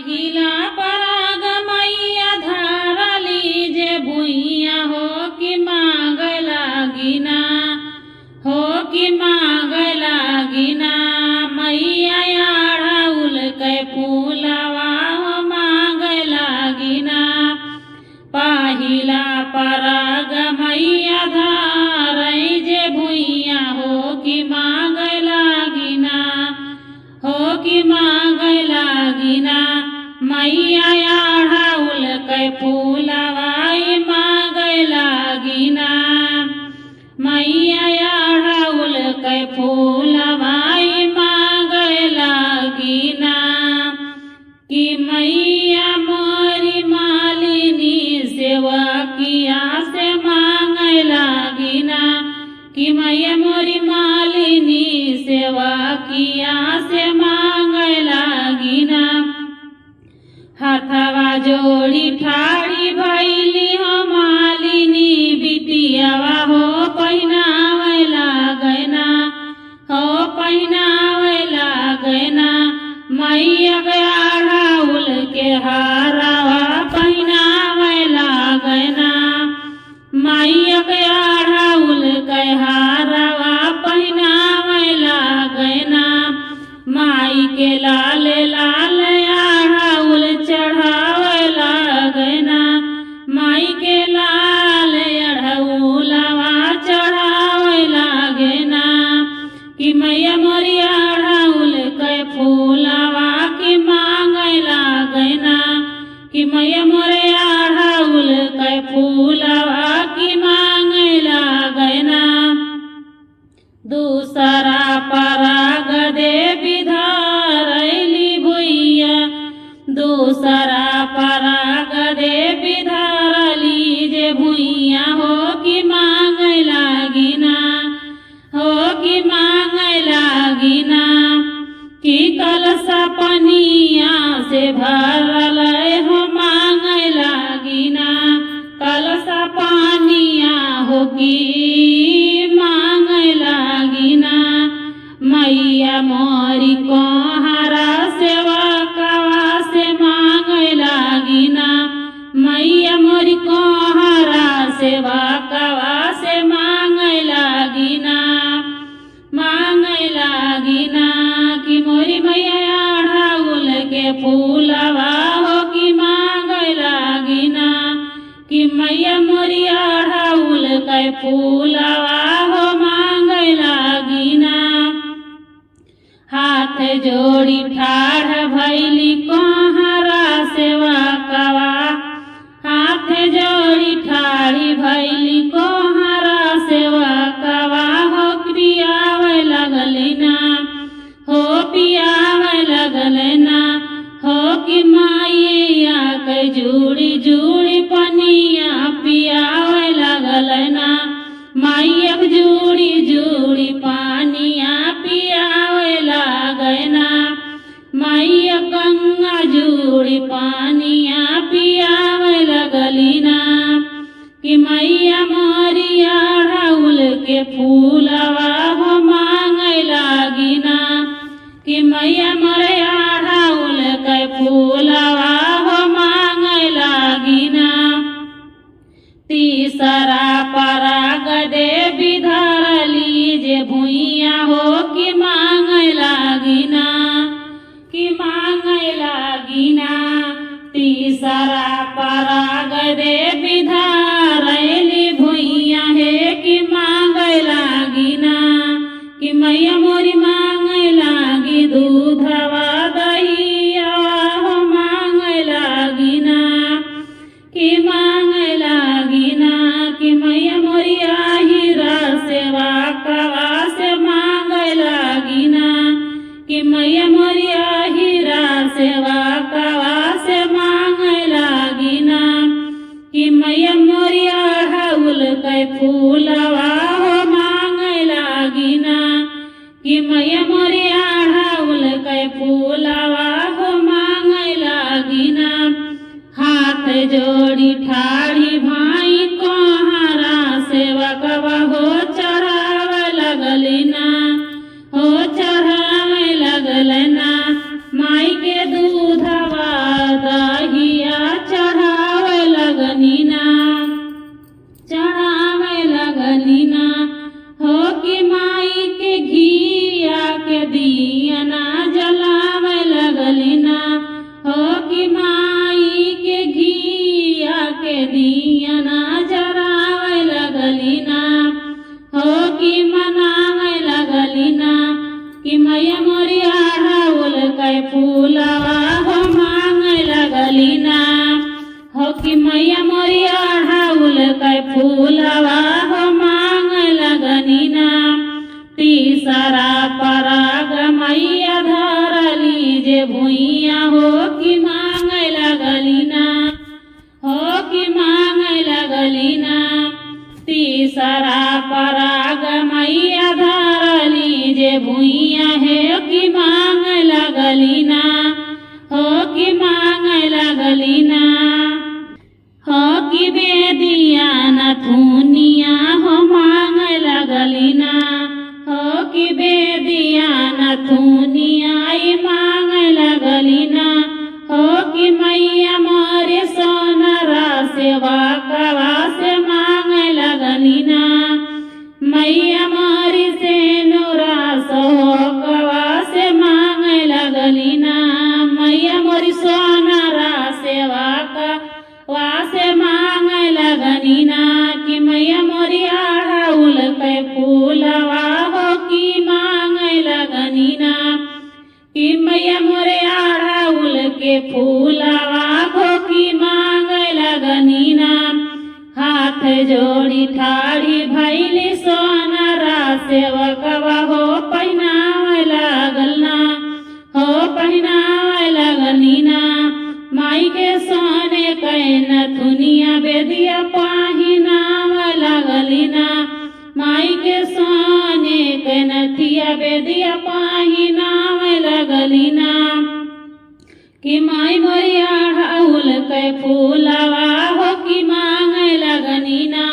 पहिला पराग मैया धारली जे भुइया हो कि मांग लागिना, हो कि मांग लागिना। मैया अढ़उल के फूलवा हो मांग लागिना। पहिला पराग मैया धारै जे भुइया हो कि मांग लागिना, हो कि मांग लागिना। मैया अढ़उल के फूलवाई मांग लागिना। मैया अढ़उल के फूलवाई मांग लागिना। कि मैया मोरी मालिनी सेवा किया से मांग लागिना। कि मैया मोरी मालिनी सेवा किया से मांग लागिना। हाथवा जोड़ी ठाड़ी भैली हो मालिनी बिटियावा हो पहिनावे लागना, हो पहिनावे लागना। मैया अढ़उल के हारवा पहिनावे लागना। मैया अढ़उल के हारवा पहिनावे लागना। माई के लाल लाल अढ़उल चढ़ावे लागना। माई के लाल अढ़उलवा चढ़ावे लागना। कि मैया मोरी अढ़उल के फूलवा कि मांग लागना। कि मैया मोरे अढ़उल के फूलवा कि मांग लागना। दूसरा पराग देवी धारैली भुइया, दूसरा पराग देवी धारली जे भुइया हो कि मांग लागिना, हो कि मांग लागिना। कि कलशा पनिया से भरल हो मांग लागिना। कलशा पनिया हो कि मांग लागिना। मैया मोरी कोहरा सेवा कवा से मांग लागिना। मैया मोरी कोहरा सेवा कवा से मांग लागिना, मांग लागिना। कि मोरी मैया अढ़उल के फूलवा हो कि मांग लागिना। कि मैया मोरी अढ़उल के फूलवा हो मांग लागिना। हाथ जोड़ी ठाढ़ भैली कोहरा सेवा कवा, हाथ जोड़ी ठाड़ी भैली कोहरा सेवा कवा हो पियावे लगलिना, हो पियावे लगलिना। हो कि माइया के जुड़ी जुड़ी पनिया पियावे लगलिना। माइया के जुड़ी जुड़ी पानिया पियावे लागना। मैया गंगा जुड़ी पानिया पियावे लगलिना। कि मैया मोरी अढ़उल के फूलवा हो मांग लागिना। कि मैया मोरे अढ़उल के फूलवा हो मांग लागिना। तीसरा पराग देवी धारली जे भुइया हो कि मांग लागिना, कि मांग लागिना। तीसरा पराग देवी धारली भुइया है कि मांग लागिना। कि मैया मोरी मांग लागी दूधवा दहिया हो मांग लागिना। कि मांग लागिना। कि मैया मोरी आहिरा सेवा कवा से मांग लागिना। कि मैया मोरी आहिरा सेवा कवा से मांग लागिना। कि मैया मोरी अढ़उल के फूलवा हो मांग लागिना। कि मैया मोरी अढ़उल के फूलवा हो मांग लागिना। हाथ जोड़ी ठाड़ी भाई कोहरा सेवा कवा हो चढ़ावे लगलिना, हो चढ़ावे लगलिना। माई के दूधवा लगली ना हो कि बेदिया नथुनिया हो मांगे लगली ना हो कि बेदिया नथुनिया मांगे लगली ना हो कि मैया मोरे सोनरा सेवा कवा से मांगे लगली ना मैया मोरी से नूरा सो कवा से मांगे लगली ना मैया मोरी सोनरा सेवा कवा से मांगे लगली ना कि मैया मोरी अड़हुल के फूलवा हो कि मांगे लगली ना कि मैया मोरे अड़हुल के फूलवा हो कि मांगे लगली ना हाथ जोड़ी ठाड़ी भैली सोनरा सेवकवा हो पहनावे लागल ना हो पहनावे लगली ना माई के सोने के नथुनिया बेदिया पहिनावे लगली ना माई के सोने के नथिया बेदिया पहिनावे लगली ना कि माई मोरी अड़हुल के फूलवा हो कि मांगे लगनी ना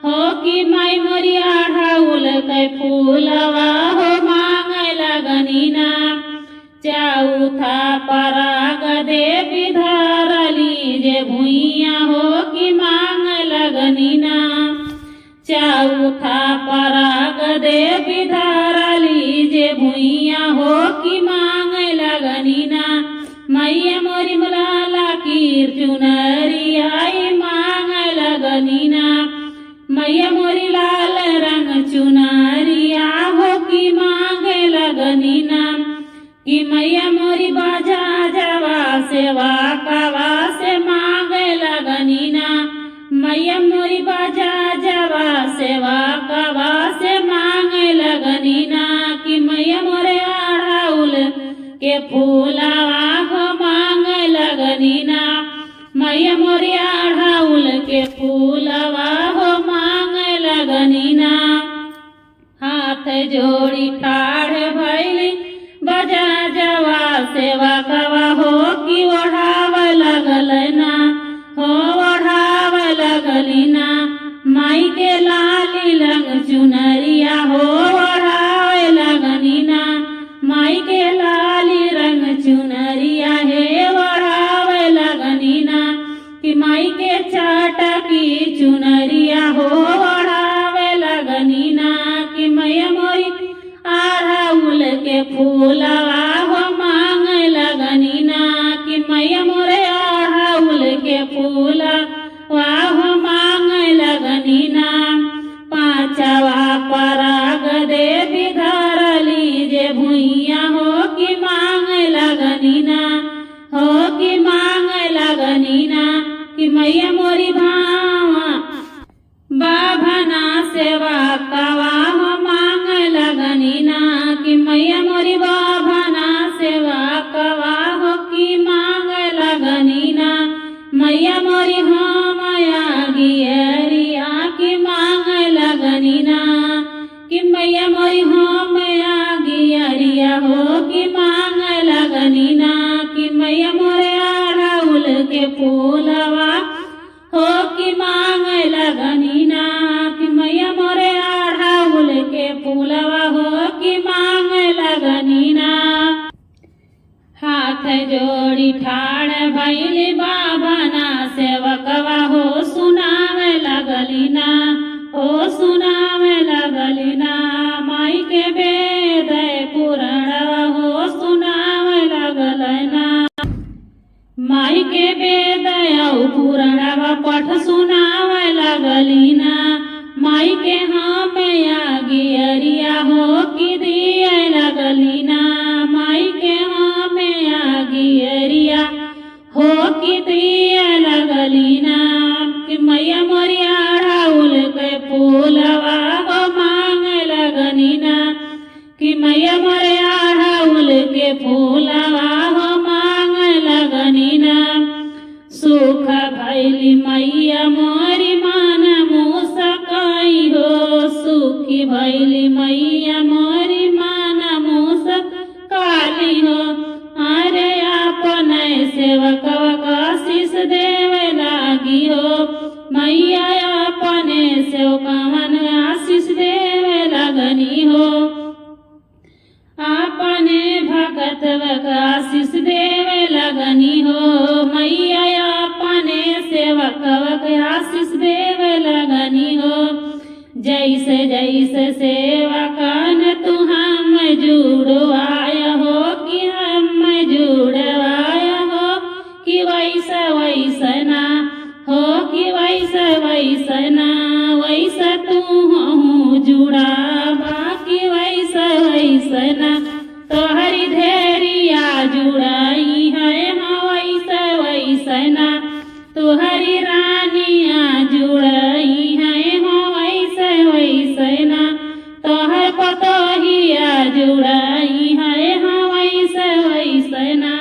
हो कि माई मोरी अड़हुल के फूलवा हो मांगे लगनी ना चौथा पराग देवी धरली जे भुइया हो कि मांगे लगनी ना चौथा पराग देवी धरली जे भुइया हो कि मांगे लगनी ना मैया मोरी मलाला कीर चुनरी आई मांगे लगनी ना मैया मोरी लाल रंग चुनरिया हो कि मांगे लगनी ना कि मैया मोरी बाजा जवा सेवा कवा से मांगे लगनी ना मैया मोरी बाजा जवा सेवा कवा से मांगे लगनी ना कि मैया मोरे अड़हुल के फूलवा हो मांगे लगनी ना मैया मोरी अड़हुल के फूलवा हो मांगे लगनी ना हाथ जोड़ी ठाड़ भैली बजा जवा सेवा कवा हो कि ओढ़ावे लगल ना हो ओढ़ावे लगली ना माई के लाली रंग चुनरिया हो ओढ़ावे लगनी ना माई के लाली रंग चुनरिया हे ओढ़ावे लगनी ना कि माई के चाटा की चुनरिया हो ओढ़ावे लगनी ना कि मैया मोरी अड़हुल के फूलवा हो मांगे लगनी ना कि मैया मोरे अड़हुल के फूलवा हो मांगे लगनी ना पांचवा पराग देवी धरली जे भुइया हो कि मांगे लगनी ना हो कि मांगे लगनी ना कि मैया मोरी भावा बाभना सेवा कवा हो मांगे लगनी ना कि मैया मोरी बाभना सेवा कवा हो कि मांगे लगनी ना मैया मोरी हो माया गियरिया कि मांगे लगनी ना कि मैया मोरी हो माया गियरिया हो कि मांगे लगनी ना कि मैया मोरे अड़हुल के फूलवा हो कि मांगे लगनी ना कि मैया मोरे अड़हुल के फूलवा हो कि मांगे लगनी ना हाथ जोड़ी ठाड़ भैली बाभना सेवकवा हो सुनावे लगली ना हो सुनावे लगली ना माई के वेद पुराणवा हो सुनावे लगल ना माई के वेद पुराणवा पठ सुनावे लगली ना माई के हमें गियरिया हो कि दिए लगली ना माई के हमें गियरिया हो कि दिए लगली ना कि मैया मोरी अड़हुल के फूलवा हो मांगे लगनी ना कि मैया मोरे अड़हुल के फूलवा हो मांगे लगनी ना सुख भैली मैया मोरी मन मुसकाई हो सुखी भैली मैया मोरी मन मुसकाली हो अरे अपने सेवक काशी लगनी हो मैया अपने सेवक के आशीष देवे लगनी हो। जैसे जैसे सेवकन तू हम जुड़वाय हो कि हम जुड़वाय हो कि वैसा वैसना हो कि वैसा वैसना वैसा तू हूँ जुड़ा बाकी वैसा वैसना तोहरी धेरिया जुड़ाई है हाँ वैसा वैसना तुहरी रानिया जुड़ाई है हाँ वैसा वैसना तोहर पतोहिया जुड़ाई है हाँ वैसा वैसना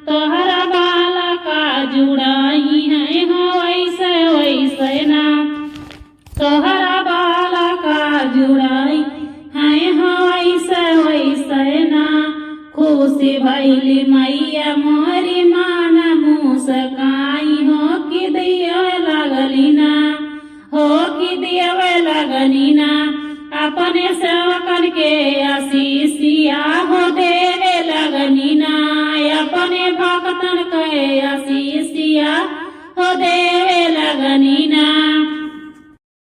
तोहरा बालका जुड़ाई है हाँ वैसा वैसना तोहरा बालका जुड़ाई है हाँ वैसा वैसना। खुशी भैली मैया मोरी मान मुस्काई हो कि दियवे लगली ना हो कि दियवे लगनी ना अपने सेवकन के आशीषिया हो देवे लगनी ना अपने भक्तन के आशीषिया हो देवे लगनी ना